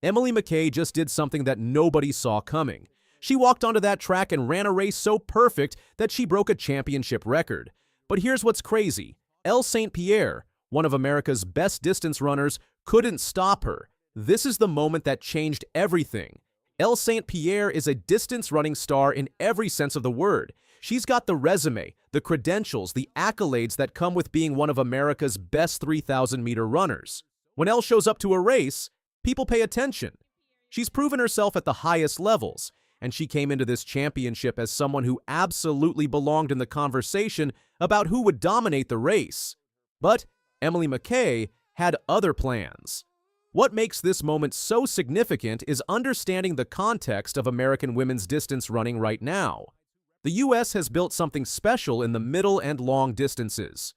Emily Mackay just did something that nobody saw coming. She walked onto that track and ran a race so perfect that she broke a championship record. But here's what's crazy. St. Pierre, one of America's best distance runners, couldn't stop her. This is the moment that changed everything. St. Pierre is a distance running star in every sense of the word. She's got the resume, the credentials, the accolades that come with being one of America's best 3,000-meter runners. When Elle shows up to a race, people pay attention. She's proven herself at the highest levels, and she came into this championship as someone who absolutely belonged in the conversation about who would dominate the race. But Emily Mackay had other plans. What makes this moment so significant is understanding the context of American women's distance running right now. The U.S. has built something special in the middle and long distances.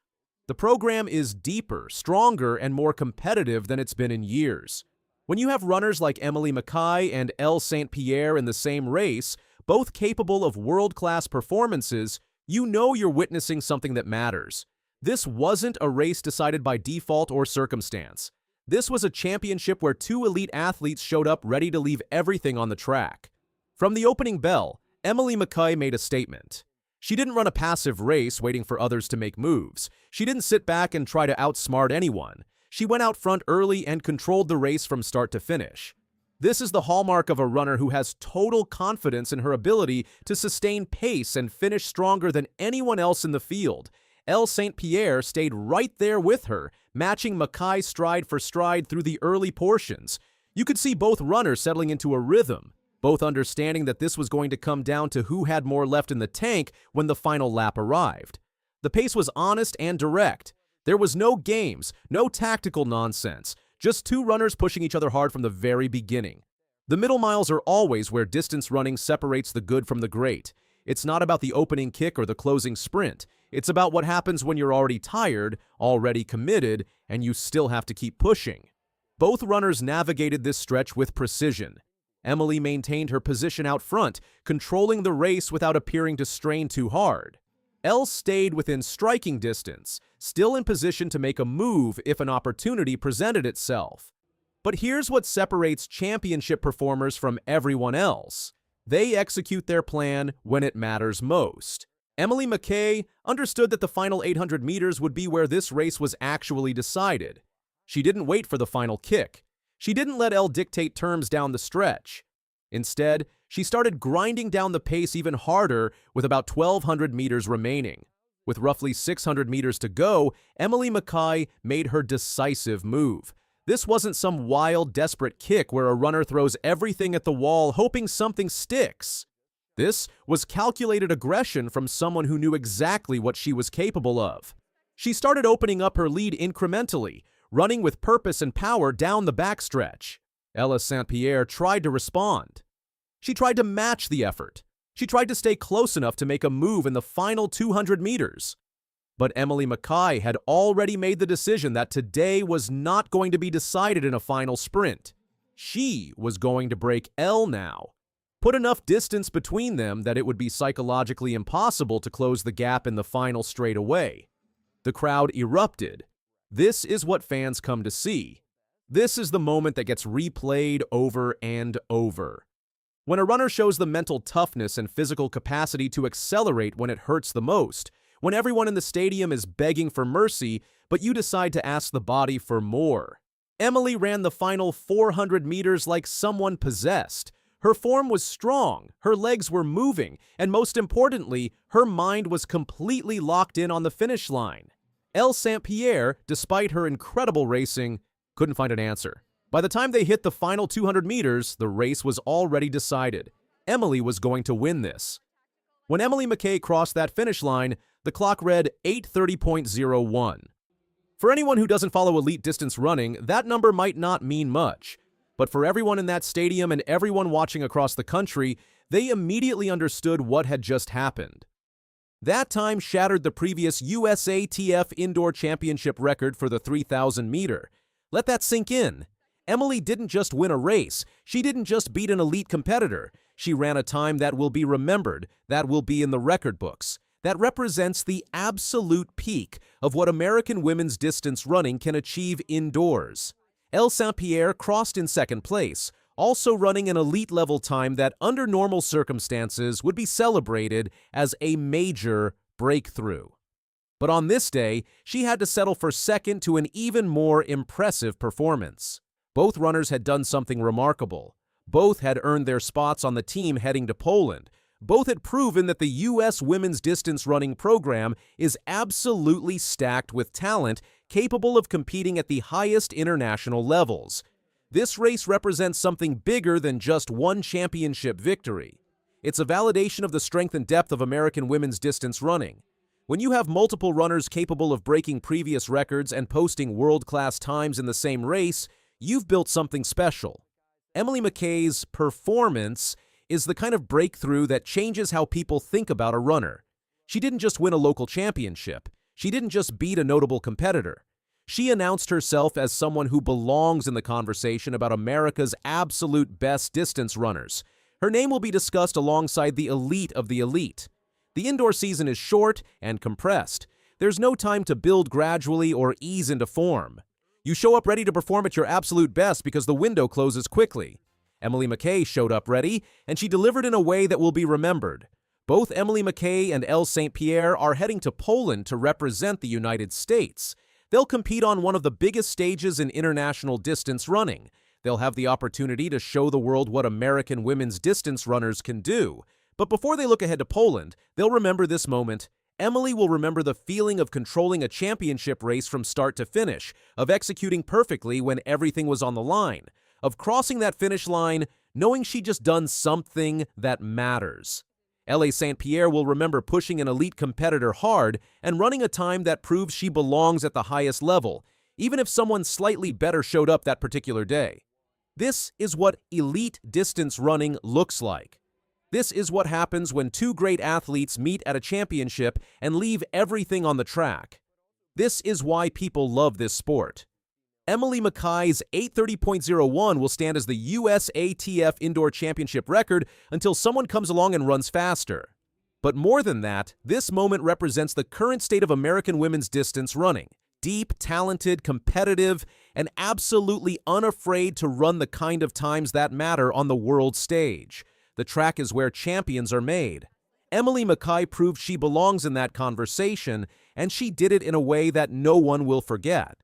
The program is deeper, stronger, and more competitive than it's been in years. When you have runners like Emily Mackay and St. Pierre in the same race, both capable of world-class performances, you know you're witnessing something that matters. This wasn't a race decided by default or circumstance. This was a championship where two elite athletes showed up ready to leave everything on the track. From the opening bell, Emily Mackay made a statement. She didn't run a passive race waiting for others to make moves. She didn't sit back and try to outsmart anyone. She went out front early and controlled the race from start to finish. This is the hallmark of a runner who has total confidence in her ability to sustain pace and finish stronger than anyone else in the field. St. Pierre stayed right there with her, matching Mackay stride for stride through the early portions. You could see both runners settling into a rhythm, both understanding that this was going to come down to who had more left in the tank when the final lap arrived. The pace was honest and direct. There was no games, no tactical nonsense, just two runners pushing each other hard from the very beginning. The middle miles are always where distance running separates the good from the great. It's not about the opening kick or the closing sprint. It's about what happens when you're already tired, already committed, and you still have to keep pushing. Both runners navigated this stretch with precision. Emily maintained her position out front, controlling the race without appearing to strain too hard. Elle stayed within striking distance, still in position to make a move if an opportunity presented itself. But here's what separates championship performers from everyone else. They execute their plan when it matters most. Emily Mackay understood that the final 800 meters would be where this race was actually decided. She didn't wait for the final kick. She didn't let Elle dictate terms down the stretch. Instead, she started grinding down the pace even harder with about 1,200 meters remaining. With roughly 600 meters to go, Emily Mackay made her decisive move. This wasn't some wild, desperate kick where a runner throws everything at the wall hoping something sticks. This was calculated aggression from someone who knew exactly what she was capable of. She started opening up her lead incrementally, running with purpose and power down the backstretch. St. Pierre tried to respond. She tried to match the effort. She tried to stay close enough to make a move in the final 200 meters. But Emily Mackay had already made the decision that today was not going to be decided in a final sprint. She was going to break Elle now. Put enough distance between them that it would be psychologically impossible to close the gap in the final straight away. The crowd erupted. This is what fans come to see. This is the moment that gets replayed over and over. When a runner shows the mental toughness and physical capacity to accelerate when it hurts the most, when everyone in the stadium is begging for mercy, but you decide to ask the body for more. Emily ran the final 400 meters like someone possessed. Her form was strong, her legs were moving, and most importantly, her mind was completely locked in on the finish line. St. Pierre, despite her incredible racing, couldn't find an answer. By the time they hit the final 200 meters, the race was already decided. Emily was going to win this. When Emily Mackay crossed that finish line, the clock read 8:30.01. For anyone who doesn't follow elite distance running, that number might not mean much. But for everyone in that stadium and everyone watching across the country, they immediately understood what had just happened. That time shattered the previous USATF Indoor Championship record for the 3,000 meter. Let that sink in. Emily didn't just win a race. She didn't just beat an elite competitor. She ran a time that will be remembered, that will be in the record books, that represents the absolute peak of what American women's distance running can achieve indoors. Saint crossed in second place, also running an elite-level time that under normal circumstances would be celebrated as a major breakthrough. But on this day, she had to settle for second to an even more impressive performance. Both runners had done something remarkable. Both had earned their spots on the team heading to Poland. Both had proven that the U.S. women's distance running program is absolutely stacked with talent capable of competing at the highest international levels. This race represents something bigger than just one championship victory. It's a validation of the strength and depth of American women's distance running. When you have multiple runners capable of breaking previous records and posting world-class times in the same race, you've built something special. Emily Mackay's performance is the kind of breakthrough that changes how people think about a runner. She didn't just win a local championship. She didn't just beat a notable competitor. She announced herself as someone who belongs in the conversation about America's absolute best distance runners. Her name will be discussed alongside the elite of the elite. The indoor season is short and compressed. There's no time to build gradually or ease into form. You show up ready to perform at your absolute best because the window closes quickly. Emily Mackay showed up ready, and she delivered in a way that will be remembered. Both Emily Mackay and St. Pierre are heading to Poland to represent the United States. They'll compete on one of the biggest stages in international distance running. They'll have the opportunity to show the world what American women's distance runners can do. But before they look ahead to Poland, they'll remember this moment. Emily will remember the feeling of controlling a championship race from start to finish, of executing perfectly when everything was on the line, of crossing that finish line knowing she'd just done something that matters. St. Pierre will remember pushing an elite competitor hard and running a time that proves she belongs at the highest level, even if someone slightly better showed up that particular day. This is what elite distance running looks like. This is what happens when two great athletes meet at a championship and leave everything on the track. This is why people love this sport. Emily Mackay's 8:30.01 will stand as the USATF Indoor Championship record until someone comes along and runs faster. But more than that, this moment represents the current state of American women's distance running. Deep, talented, competitive, and absolutely unafraid to run the kind of times that matter on the world stage. The track is where champions are made. Emily Mackay proved she belongs in that conversation, and she did it in a way that no one will forget.